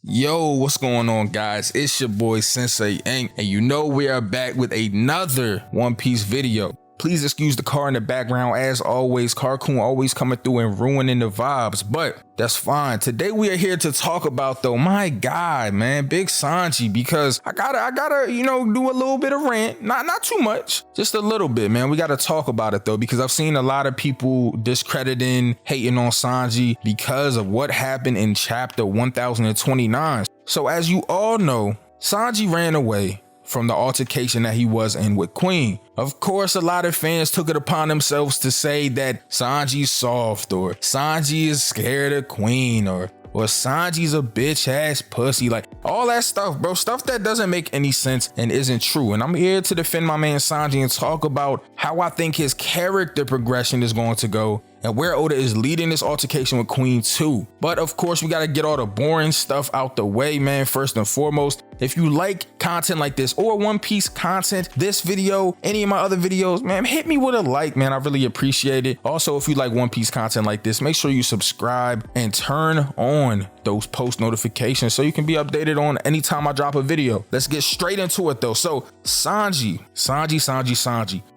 Yo, what's going on, guys? It's your boy Synsei, and you know we are back with another One Piece video. Please excuse the car in the background. As always, Carcoon always coming through and ruining the vibes, but that's fine. Today we are here to talk about, though, my God, man, Big Sanji, because I gotta, do a little bit of rant. Not too much, just a little bit, man. We gotta talk about it, though, because I've seen a lot of people discrediting, hating on Sanji because of what happened in chapter 1029. So as you all know, Sanji ran away from the altercation that he was in with Queen. Of course, a lot of fans took it upon themselves to say that Sanji's soft, or Sanji is scared of Queen, or Sanji's a bitch ass pussy, like all that stuff, bro. Stuff that doesn't make any sense and isn't true. And I'm here to defend my man Sanji and talk about how I think his character progression is going to go and where Oda is leading this altercation with Queen too. But of course, we got to get all the boring stuff out the way, man. First and foremost, if you like content like this or One Piece content, this video, any of my other videos, man, hit me with a like, man. I really appreciate it. Also, if you like One Piece content like this, make sure you subscribe and turn on those post notifications so you can be updated on anytime I drop a video. Let's get straight into it though. So Sanji.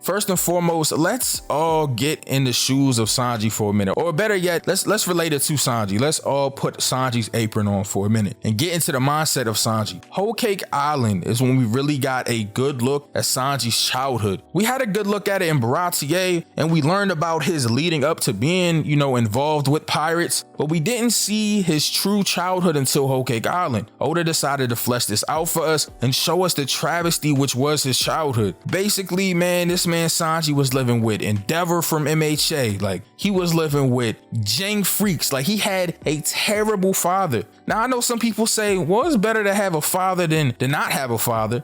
First and foremost, let's all get in the shoes of Sanji for a minute, or better yet, let's relate it to Sanji. Let's all put Sanji's apron on for a minute and get into the mindset of Sanji. Whole Cake Island is when we really got a good look at Sanji's childhood. We had a good look at it in Baratier, and we learned about his leading up to being, involved with pirates, but we didn't see his true childhood until Whole Cake Island. Oda decided to flesh this out for us and show us the travesty which was his childhood. Basically, man, this man Sanji was living with Endeavor from MHA. Like, he was living with Jang freaks. Like, he had a terrible father. Now, I know some people say, well, it's better to have a father than to not have a father.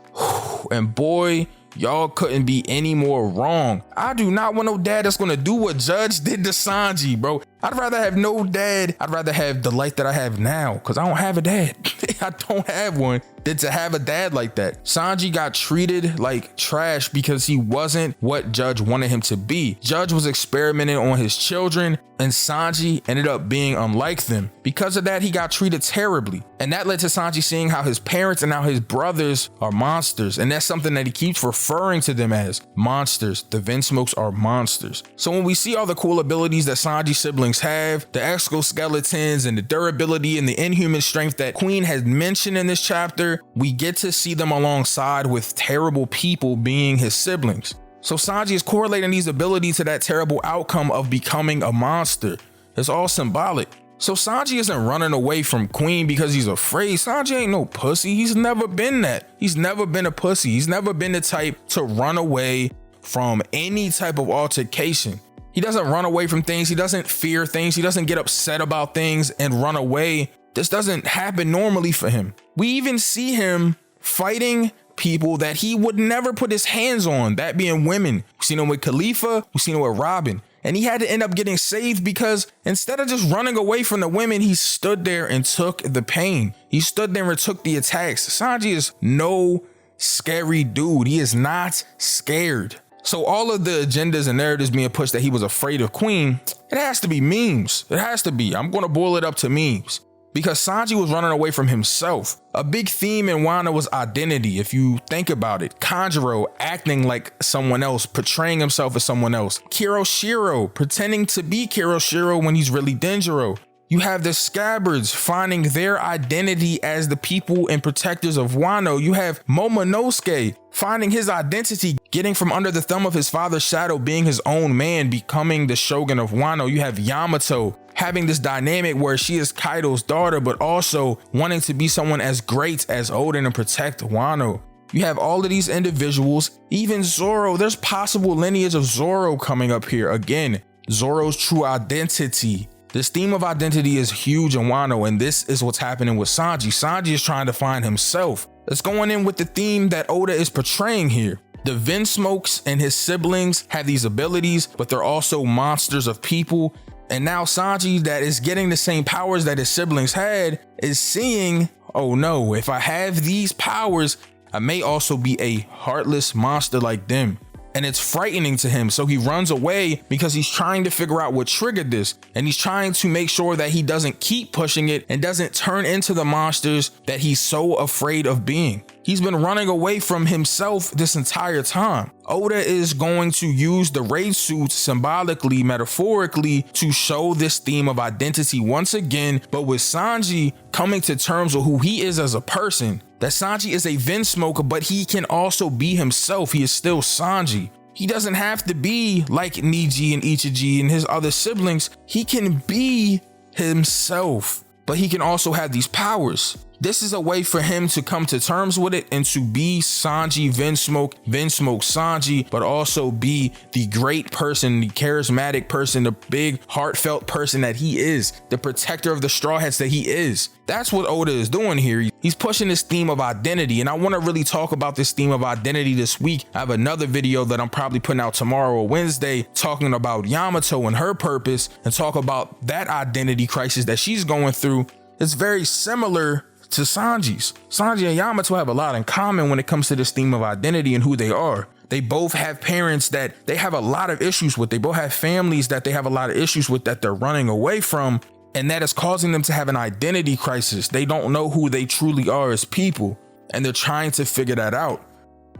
And boy, y'all couldn't be any more wrong. I do not want no dad that's gonna do what Judge did to Sanji, bro. I'd rather have no dad. I'd rather have the life that I have now, because I don't have a dad. I don't have one. Than to have a dad like that. Sanji got treated like trash because he wasn't what Judge wanted him to be. Judge was experimenting on his children, and Sanji ended up being unlike them. Because of that, he got treated terribly. And that led to Sanji seeing how his parents and now his brothers are monsters. And that's something that he keeps referring to them as monsters. The Vinsmokes are monsters. So when we see all the cool abilities that Sanji's siblings have, the exoskeletons and the durability and the inhuman strength that Queen has mentioned in this chapter, we get to see them alongside with terrible people being his siblings. So Sanji is correlating these abilities to that terrible outcome of becoming a monster. It's all symbolic. So Sanji isn't running away from Queen because he's afraid. Sanji ain't no pussy. He's never been that. He's never been a pussy. He's never been the type to run away from any type of altercation. He doesn't run away from things. He doesn't fear things. He doesn't get upset about things and run away. This doesn't happen normally for him. We even see him fighting people that he would never put his hands on, that being women. We've seen him with Khalifa, we've seen him with Robin. And he had to end up getting saved because instead of just running away from the women, he stood there and took the pain. He stood there and took the attacks. Sanji is no scary dude. He is not scared. So all of the agendas and narratives being pushed that he was afraid of Queen, it has to be memes. It has to be. I'm going to boil it up to memes. Because Sanji was running away from himself. A big theme in Wano was identity. If you think about it, Kanjuro acting like someone else, portraying himself as someone else. Kiroshiro pretending to be Kiroshiro when he's really Denjiro. You have the Scabbards finding their identity as the people and protectors of Wano. You have Momonosuke finding his identity, getting from under the thumb of his father's shadow, being his own man, becoming the shogun of Wano. You have Yamato having this dynamic where she is Kaido's daughter, but also wanting to be someone as great as Oden and protect Wano. You have all of these individuals, even Zoro. There's possible lineage of Zoro coming up here. Again, Zoro's true identity. This theme of identity is huge in Wano, and this is what's happening with Sanji. Sanji is trying to find himself. It's going in with the theme that Oda is portraying here. The Vinsmokes and his siblings have these abilities, but they're also monsters of people. And now Sanji, that is getting the same powers that his siblings had, is seeing, oh no, if I have these powers, I may also be a heartless monster like them. and it's frightening to him. So he runs away because he's trying to figure out what triggered this, and he's trying to make sure that he doesn't keep pushing it and doesn't turn into the monsters that he's so afraid of being. He's been running away from himself this entire time. Oda is going to use the raid suit symbolically, metaphorically, to show this theme of identity once again, but with Sanji coming to terms with who he is as a person. That Sanji is a Vinsmoke, but he can also be himself. He is still Sanji. He doesn't have to be like Niji and Ichiji and his other siblings. He can be himself, but he can also have these powers. This is a way for him to come to terms with it and to be Sanji Vinsmoke, Vinsmoke Sanji, but also be the great person, the charismatic person, the big heartfelt person that he is, the protector of the Straw Hats that he is. That's what Oda is doing here. He's pushing this theme of identity, and I want to really talk about this theme of identity this week. I have another video that I'm probably putting out tomorrow or Wednesday talking about Yamato and her purpose, and talk about that identity crisis that she's going through. It's very similar to Sanji's. Sanji and Yamato have a lot in common when it comes to this theme of identity and who they are. They both have parents that they have a lot of issues with. They both have families that they have a lot of issues with that they're running away from, and that is causing them to have an identity crisis. They don't know who they truly are as people, and they're trying to figure that out.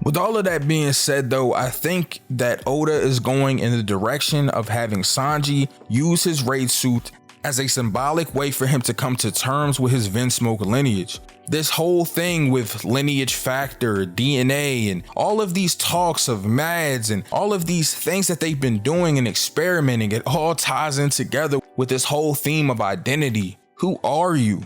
With all of that being said though, I think that Oda is going in the direction of having Sanji use his raid suit as a symbolic way for him to come to terms with his Vinsmoke lineage. This whole thing with lineage factor, DNA, and all of these talks of Mads and all of these things that they've been doing and experimenting, it all ties in together with this whole theme of identity. Who are you?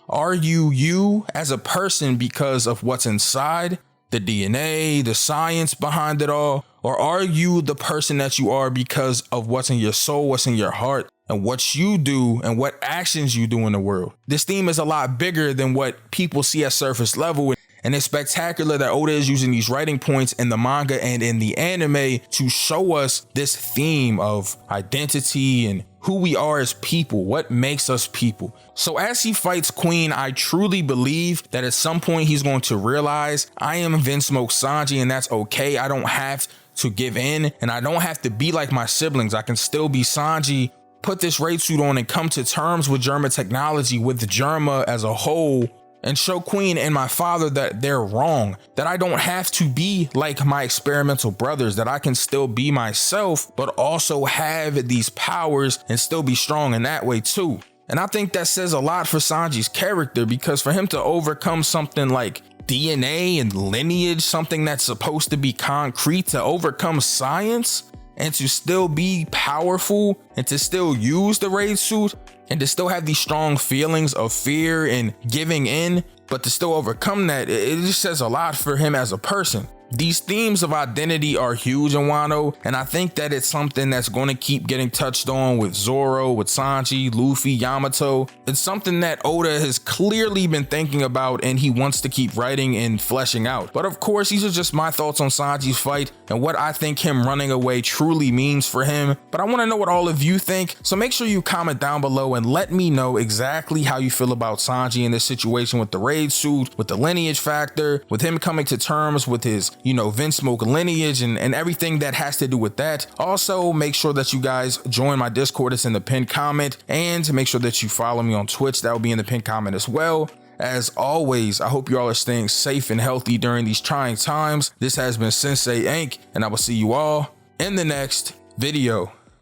Are you you as a person because of what's inside, the DNA, the science behind it all? Or are you the person that you are because of what's in your soul, what's in your heart, and what you do and what actions you do in the world? This theme is a lot bigger than what people see at surface level, and it's spectacular that Oda is using these writing points in the manga and in the anime to show us this theme of identity and who we are as people, what makes us people. So as he fights Queen, I truly believe that at some point he's going to realize I am Vinsmoke Sanji, and that's okay. I don't have to give in, and I don't have to be like my siblings. I can still be Sanji, put this raid suit on, and come to terms with Germa technology, with the Germa as a whole, and show Queen and my father that they're wrong, that I don't have to be like my experimental brothers, that I can still be myself, but also have these powers and still be strong in that way too. And I think that says a lot for Sanji's character, because for him to overcome something like DNA and lineage, something that's supposed to be concrete, to overcome science and to still be powerful and to still use the raid suit and to still have these strong feelings of fear and giving in, but to still overcome that, it just says a lot for him as a person. These themes of identity are huge in Wano, and I think that it's something that's going to keep getting touched on with Zoro, with Sanji, Luffy, Yamato. It's something that Oda has clearly been thinking about and he wants to keep writing and fleshing out. But of course, these are just my thoughts on Sanji's fight and what I think him running away truly means for him. But I want to know what all of you think, so make sure you comment down below and let me know exactly how you feel about Sanji in this situation with the raid suit, with the lineage factor, with him coming to terms with his Vinsmoke lineage and everything that has to do with that. Also, make sure that you guys join my Discord. It's in the pinned comment, and make sure that you follow me on Twitch. That will be in the pinned comment as well. As always, I hope you all are staying safe and healthy during these trying times. This has been Synsei Inc., and I will see you all in the next video.